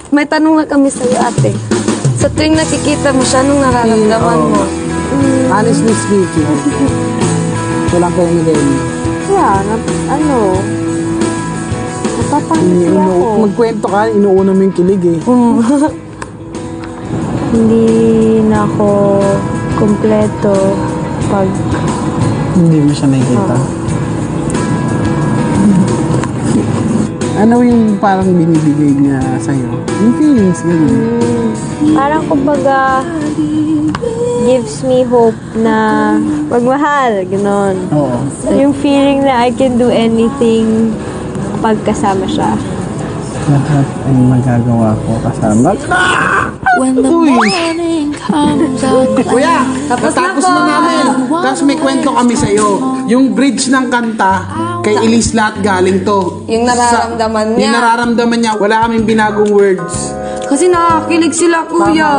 May tanong na kami sa'yo, ate. Sa tuwing nakikita mo siya, anong nararamdaman mo? Honestly speaking, walang kayo ni Lenny. Yeah, napapangiti ako. Magkwento ka, inuuna mo yung kilig eh. Hindi na ako kumpleto pag Hindi mo siya nakikita. Ano yung parang binibigay niya sa'yo? Yung feelings, gano'n. parang kumbaga gives me hope na magmahal, gano'n. Oo. Yung feeling na I can do anything pag kasama siya. Lahat ay magagawa ko kasama. When the morning comes out. Kuya, natapos na namin. Tapos may kwento kami sa'yo. Yung bridge ng kanta, kay Elise lahat galing to. Yung nararamdaman niya. Yung nararamdaman niya, wala kaming binagong words. Kasi nakakilig sila, kuya.